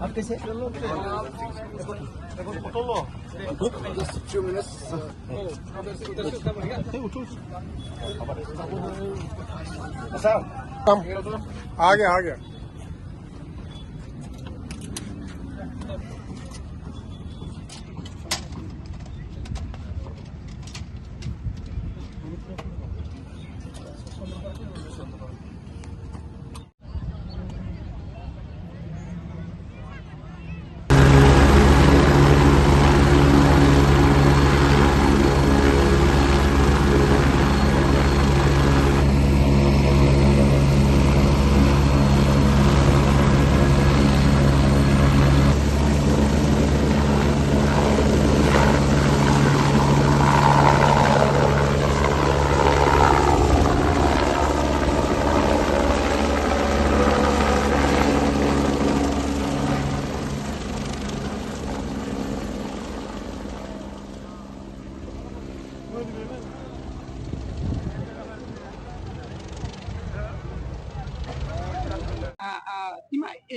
आप कैसे आ गया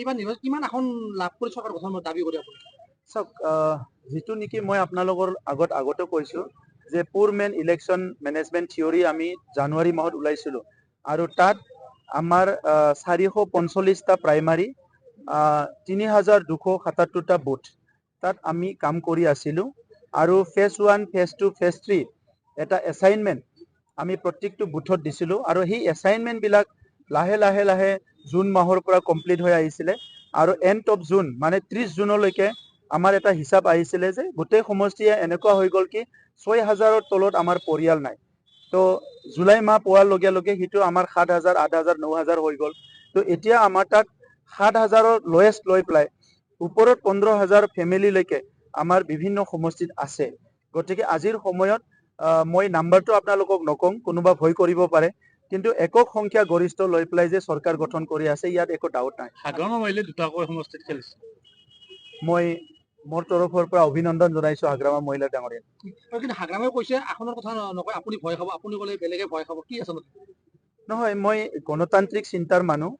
এইবাৰ নিৰ্বাচন কিমান আসন লাভ কৰি চৰকাৰ গঠনৰ দাবী কৰি আপুনি চাওক যেটো নেকি মই আপোনালোকৰ আগতে কৈছো যে পুৰ মেন ইলেকশ্যন মেনেজমেন্ট থিয়ৰী আমি জানুৱাৰী মাহত ওলাইছিলো আৰু তাত আমাৰ 445টা প্ৰাইমাৰী 3277টা বুথ তাত আমি কাম কৰি আছিলো আৰু ফেজ 1 ফেজ 2 ফেজ 3 এটা এছাইনমেন্ট আমি প্ৰত্যেকটো বুথত দিছিলো আৰু সেই এছাইনমেন্ট বিলাক লাহে লাহে লাহে জুন মাহৰ পৰা কমপ্লিট হৈ আহিছিলে আৰু এণ্ড অফ জুন মানে 30 জুনলৈকে আমাৰ এটা হিচাপ আহিছিলে যে গোটেই সমষ্টিয়ে এনেকুৱা হৈ গল কি 6000ৰ তলত আমাৰ পৰিয়াল নাই তো জুলাই মাহ পোৱাৰ লগে লগে হিটো আমাৰ 7000 8000 9000 হৈ গল তো এতিয়া আমাৰ তাত 7000ৰ লোয়েষ্ট লৈ প্লাই ওপৰত 15000 ফ্যামিলি লৈকে আমাৰ বিভিন্ন সমষ্টিত আছে গতিকে আজিৰ সময়ত মই নাম্বাৰটো আপোনালোকক নকম কোনোবা ভয় কৰিব পাৰে কিন্তু একক সংখ্যা গৰিষ্ঠ লৈ প্লাই যে সৰকাৰ গঠন কৰি আছে ইয়াত একো ডাউট নাই হাগ্ৰামা মহিলা দুটাকৈ সমষ্টিত খেলিছে মই মোৰ তৰফৰ পৰা অভিনন্দন জনাইছো হাগ্ৰামা মহিলা ডাঙৰীয়া কিন্তু হাগ্ৰামে কৈছে আসনৰ কথা নকয় আপুনি ভয় খাব আপুনি ক'লে বেলেগে ভয় খাব কি আছে নহয় মই গণতান্ত্ৰিক চিন্তাৰ মানুহ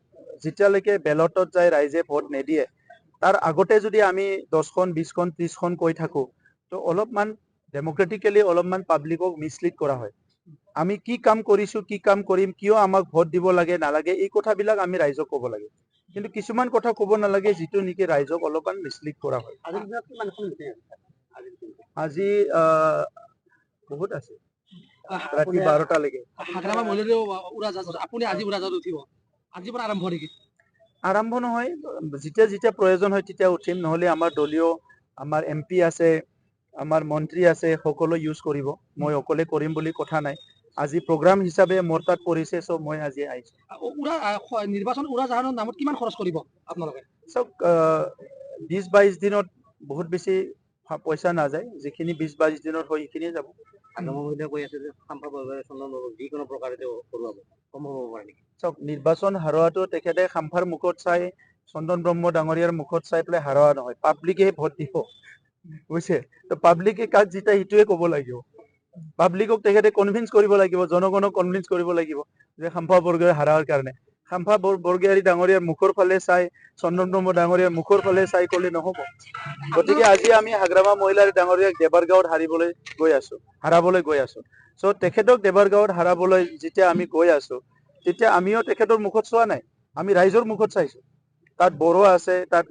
যেতিয়ালৈকে বেলটত যায় ৰাইজে ভোট নিদিয়ে তাৰ আগতে যদি আমি 10খন 20খন 30খন কৈ থাকো তো অলপমান ডেমক্ৰেটিক্যালি অলপমান পাব্লিকক মিসলিড কৰা হয় আমি কি কাম কৰিছো কি কাম কৰিম কিয় আমাক ভোট দিব লাগে নালাগে এই কথাবিলাক আমি ৰাইজক ক'ব লাগে কিন্তু কিছুমান কথা ক'ব নালাগে যেটো নেকি ৰাইজক অলপমান মিসলিড কৰা হয় আজি বহুত আছে ৰাতি 12টা লৈকে হাগ্ৰামা মহিলা উৰাজাহাজ আপুনি আজি উৰাজাহাজত উঠিব আজিৰ পৰা আৰম্ভ নেকি আৰম্ভ নহয় যেতিয়া যেতিয়া প্ৰয়োজন হয় তেতিয়া উঠিম নহলে আমাৰ দলীয় আমাৰ এমপি আছে আমাৰ মন্ত্ৰী আছে সকলো ইউজ কৰিব মই অকলে কৰিম বুলি কথা নাই আজি প্ৰগ্ৰাম হিচাপে মোৰ তাত পৰিছে সো মই আজি আহিছো নিৰ্বাচন উৰাজাহাজৰ নামত কিমান খৰচ কৰিব আপোনালোকে সব 20-22 দিনত বহুত বেছি পইচা নাযায় যিখিনি 20-22 দিনত হয় সেইখিনিয়ে যাব মহিলা কৈ আছে যে সাম্পা যিকোনো প্ৰকাৰে কৰোৱাব সম্ভৱ হ'ব পাৰে নেকি সব নিৰ্বাচন হাৰোৱাটো তেখেতে খাম্ফাৰ মুখত চাই চন্দন ব্ৰহ্ম ডাঙৰীয়াৰ মুখত চাই পেলাই হাৰোৱা নহয় পাব্লিকে ভোট দিব বুজিছে তো পাব্লিকে কাক জিতা হিটোৱে ক'ব লাগিব পাব্লিকক তেখেতে কনভিন্স কৰিব লাগিব জনগণক কনভিন্স কৰিব লাগিব যে খাম্ফা বৰগয়াৰী হাৰাৰ কাৰণে খাম্ফা বৰগয়াৰী ডাঙৰীয়াৰ মুখৰ ফালে চাই চন্দন ব্ৰহ্ম ডাঙৰীয়াৰ মুখৰ ফালে চাই ক'লে নহব গতিকে আজি আমি হাগ্ৰামা মহিলাৰ ডাঙৰীয়াক দেবাৰগাঁৱত হাৰাবলৈ গৈ আছো সো তেখেতক দেবাৰগাঁৱত হাৰাবলৈ যেতিয়া আমি গৈ আছো তেতিয়া আমিও তেখেতৰ মুখত চোৱা নাই আমি ৰাইজৰ মুখত চাইছো তাত বড়ো আছে তাত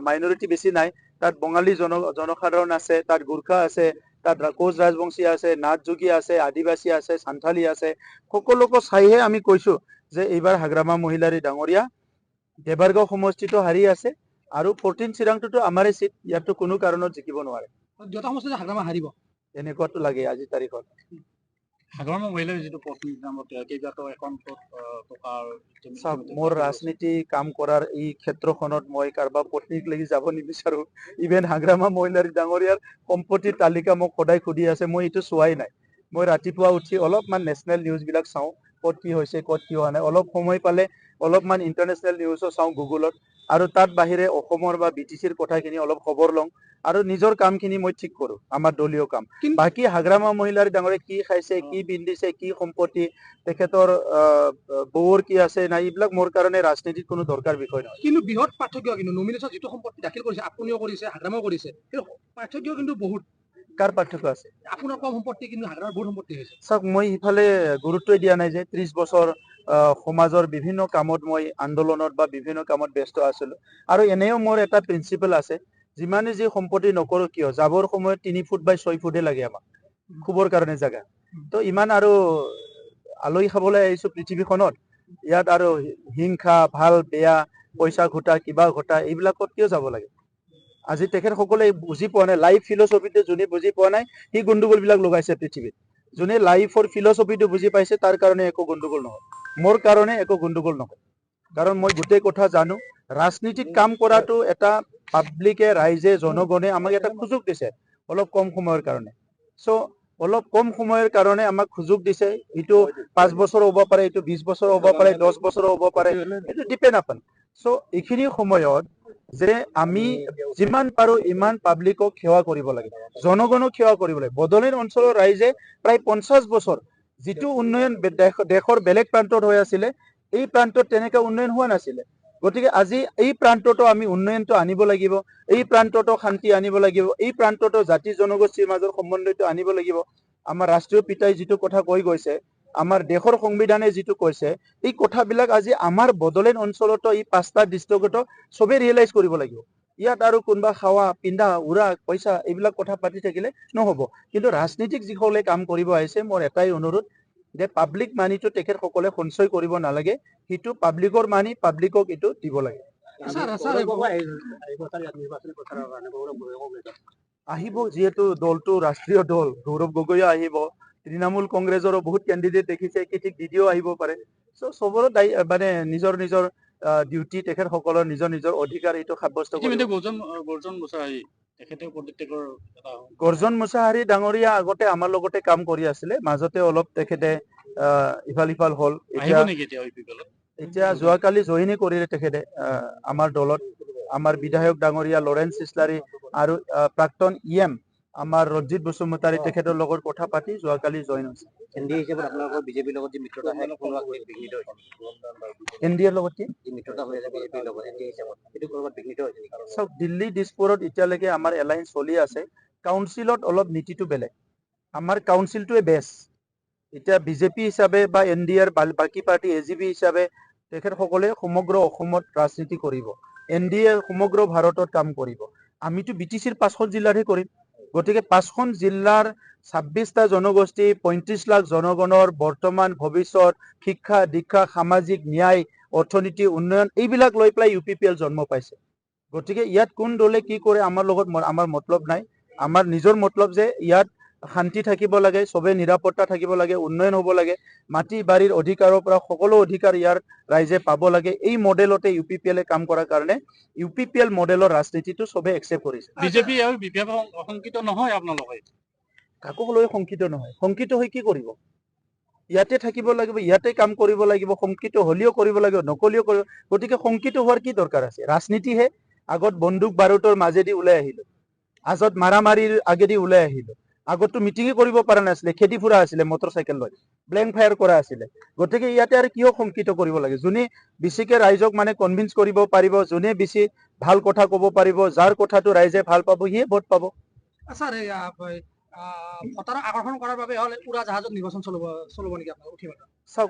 মাইনৰিটি বেছি নাই তাত বঙালী জনসাধাৰণ আছে তাত গুৰ্খা আছে তাত কোচ ৰাজবংশী আছে নাথ যোগী আছে আদিবাসী আছে সান্থালী আছে সকলোকে চাইহে আমি কৈছো যে এইবাৰ হাগ্ৰামা মহিলাৰ ডাঙৰীয়া দেবাৰগাঁও সমষ্টিটো হাৰি আছে আৰু 14 চিৰাংটোতো আমাৰে সিট ইয়াতো কোনো কাৰণত জিকিব নোৱাৰে দুটা সমষ্টিত হাগ্ৰামা হাৰিব এনেকুৱাটো লাগে আজি তাৰিখত সাধাৰণ মহিলাই যিটো পত্নী নামত কেইবাটাও একাউণ্টত টকাৰ চাওক মোৰ ৰাজনীতি কাম কৰাৰ এই ক্ষেত্ৰখনত মই কাৰোবাৰ পত্নীক লাগি যাব নিবিচাৰো ইভেন হাগ্ৰামা মহিলাৰ ডাঙৰীয়াৰ সম্পত্তিৰ তালিকা মোক সদায় সুধি আছে মই এইটো চোৱাই নাই মই ৰাতিপুৱা উঠি অলপমান নেশ্যনেল নিউজ বিলাক চাওঁ ক'ত কি হৈছে ক'ত কি হোৱা নাই অলপ সময় পালে অলপমান ইণ্টাৰনেশ্যনেল নিউজো চাওঁ গুগলত আৰু তাত বাহিৰে অসমৰ বা BTCৰ কথাখিনি অলপ খবৰ লওঁ আৰু নিজৰ কামখিনি মই ঠিক কৰোঁ আমাৰ দলীয় কাম বাকী হাগ্ৰামা মহিলাৰ ডাঙৰীয়া কি খাইছে কি পিন্ধিছে কি সম্পত্তি তেখেতৰ বৌৰ কি আছে নাই এইবিলাক মোৰ কাৰণে ৰাজনীতিত কোনো দৰকাৰ বিষয় নহয় কিন্তু বৃহৎ পাৰ্থক্য কিন্তু নমিনেশ্যন যিটো সম্পত্তি দাখিল কৰিছে আপুনিও কৰিছে হাগ্ৰামাও কৰিছে কিন্তু পাৰ্থক্য কিন্তু বহুত কাৰ পাৰ্থক্য আছে আপোনাৰ কম সম্পত্তি কিন্তু হাগ্ৰামাৰ বহুত সম্পত্তি হৈছে চাওক মই ইফালে গুৰুত্বই দিয়া নাই যে 30 বছৰ সমাজৰ বিভিন্ন কামত মই আন্দোলনত বা বিভিন্ন কামত ব্যস্ত আছিলো আৰু এনেও মোৰ এটা প্ৰিন্সিপাল আছে যিমানে যি সম্পত্তি নকৰো কিয় যাবৰ সময়ত 3 ফুট বাই 6 ফুটে লাগে আমাক খুবৰ কাৰণে জাগা তো ইমান আৰু আলহী খাবলৈ আহিছো পৃথিৱীখনত ইয়াত আৰু হিংসা ভাল বেয়া পইচা ঘটা কিবা ঘটা এইবিলাকত কিয় যাব লাগে আজি তেখেতসকলে বুজি পোৱা নাই লাইফ ফিলচফিটো যোনে বুজি পোৱা নাই সি গণ্ডগোল বিলাক লগাইছে পৃথিৱীত যোনে লাইফৰ ফিলচফিটো বুজি পাইছে তাৰ কাৰণে একো গণ্ডগোল নহয় মোৰ কাৰণে একো গণ্ডগোল নহয় কাৰণ মই গোটেই কথা জানো ৰাজনীতিত কাম কৰাটো এটা পাব্লিকে ৰাইজে জনগণে আমাক এটা সুযোগ দিছে অলপ কম সময়ৰ কাৰণে সো অলপ কম সময়ৰ কাৰণে আমাক সুযোগ দিছে এইটো 5 বছৰ হ'ব পাৰে এইটো 20 বছৰ হ'ব পাৰে 10 বছৰ হ'ব পাৰে এইটো ডিপেন্ড আপন সো এইখিনি সময়ত যে আমি যিমান পাৰো ইমান পাব্লিকক সেৱা কৰিব লাগে জনগণক সেৱা কৰিব লাগে বদলেন অঞ্চলৰ ৰাইজে প্ৰায় 50 বছৰ যিটো উন্নয়ন দেশৰ বেলেগ প্ৰান্তত হৈ আছিল এই প্ৰান্তত তেনেকা উন্নয়ন হোৱা নাছিল গতিকে আজি এই প্ৰান্তটো আমি উন্নয়নটো আনিব লাগিব এই প্ৰান্তটো শান্তি আনিব লাগিব এই প্ৰান্তটো জাতি জনগোষ্ঠীৰ মাজৰ সম্বন্ধটো আনিব লাগিব আমাৰ ৰাষ্ট্ৰীয় পিতাই যিটো কথা কৈ গৈছে আমাৰ দেশৰ সংবিধানে যিটো কৈছে এই কথাবিলাক আজি আমাৰ বদলেন অঞ্চলতো এই 5টা ডিষ্ট্ৰিক্টত সবে ৰিয়েলাইজ কৰিব লাগিব ইয়াত আৰু কোনবা খাওয়া পিন্ধা উৰা পইচা এইবিলাক কথা পাতি থাকিলে নহব কিন্তু ৰাজনীতিক যিসকলে কাম কৰিব আহিছে মোৰ এটাই অনুৰোধ যে পাব্লিক মানিটো তেখেতসকলে সঞ্চয় কৰিব নালাগে হিটো পাব্লিকৰ মানি পাব্লিকক ইটো দিব লাগে আহিব যেহেতু দলটো ৰাষ্ট্ৰীয় দল গৌৰৱ গগৈ আহিব তৃণমূল কংগ্ৰেছৰো বহুত কেণ্ডিডেট দেখিছে কি ঠিক দিদিও আহিব পাৰে সো সবৰো মানে নিজৰ নিজৰ ডিউটি তেখেতসকলৰ নিজৰ নিজৰ অধিকাৰ এইটো সাব্যস্ত কৰিব গৰ্জন মুছাহাৰী ডাঙৰীয়া আগতে আমাৰ লগতে কাম কৰি আছিলে মাজতে অলপ তেখেতে ইফাল হল এতিয়া যোৱাকালি জইনে কৰিলে তেখেতে আমাৰ দলত আমাৰ বিধায়ক ডাঙৰীয়া লৰেন্স ইছলাৰী আৰু প্ৰাক্তন ইএম আমাৰ ৰঞ্জিত বসুমতাৰী তেখেতৰ লগত কথা পাতি যোৱাকালি জইন হৈছে এনডিএ হিচাপত আপোনালোকৰ বিজেপিৰ লগত যে মিত্ৰতা হয় বিঘ্নিত হৈছে এনডিএৰ লগত কি মিত্ৰতা হৈ আছে বিজেপিৰ লগত এনডিএ হিচাপত সেইটো কৰবাত বিঘ্নিত হৈছে নেকি চাওক দিল্লী দিছপুৰত এতিয়ালৈকে আমাৰ এলায়েন্স চলি আছে কাউন্সিলত অলপ নীতিটো বেলেগ আমাৰ কাউন্সিলটোৱে বেষ্ট এতিয়া বিজেপি হিচাপে বা এনডিএৰ বাকি পাৰ্টি এজিপি হিচাপে তেখেতসকলে সমগ্ৰ অসমত ৰাজনীতি কৰিব এনডিএ সমগ্ৰ ভাৰতত কাম কৰিব আমিতো BTCৰ 5খন জিলাৰহে কৰিম গতিকে 5খন জিলাৰ 26টা জনগোষ্ঠী 35 লাখ জনগণৰ বৰ্তমান ভৱিষ্যত শিক্ষা দীক্ষা সামাজিক ন্যায় অৰ্থনীতি উন্নয়ন এইবিলাক লৈ পেলাই UPPL জন্ম পাইছে গতিকে ইয়াত কোন দলে কি কৰে আমাৰ লগত আমাৰ মতলব নাই আমাৰ নিজৰ মতলব যে ইয়াত শান্তি থাকিব লাগে সবে নিৰাপত্তা থাকিব লাগে উন্নয়ন হ'ব লাগে মাটি বাৰীৰ অধিকাৰৰ পৰা সকলো অধিকাৰ ইয়াৰ ৰাইজে পাব লাগে এই মডেলতে UPPL কাম কৰাৰ কাৰণে UPPL মডেলৰ ৰাজনীতিটো সবে একসেপ্ট কৰিছে বিজেপি আৰু বিপ্লৱ সংকিত নহয় আপোনালোকে কাকো লৈ সংকিত নহয় সংকিত হৈ কি কৰিব ইয়াতে থাকিব লাগিব ইয়াতে কাম কৰিব লাগিব সংকিত হলিও কৰিব লাগিব নকলিও কৰিব গতিকে সংকিত হোৱাৰ কি দৰকাৰ আছে ৰাজনীতিহে আগত বন্দুক বাৰুতৰ মাজেদি ওলাই আহিলো আজত মাৰামাৰীৰ আগেদি ওলাই আহিলো আগতো মিটিংই কৰিব পৰা নাছিলে খেদি ফুৰা আছিলে মটৰচাইকেল লৈ ব্লেংক ফায়াৰ কৰা আছিলে গতিকে ইয়াতে আৰু কিয় সংকিত কৰিব লাগে যোনে বেছিকে ৰাইজক মানে কনভিন্স কৰিব পাৰিব যোনে বেছি ভাল কথা ক'ব পাৰিব যাৰ কথাটো ৰাইজে ভাল পাব সিয়ে ভোট পাব স্যাৰ ভোটাৰক আকৰ্ষণ কৰাৰ বাবে হলে উৰা জাহাজত নিৰ্বাচন চলব নেকি আপোনালোক উঠিব চাওক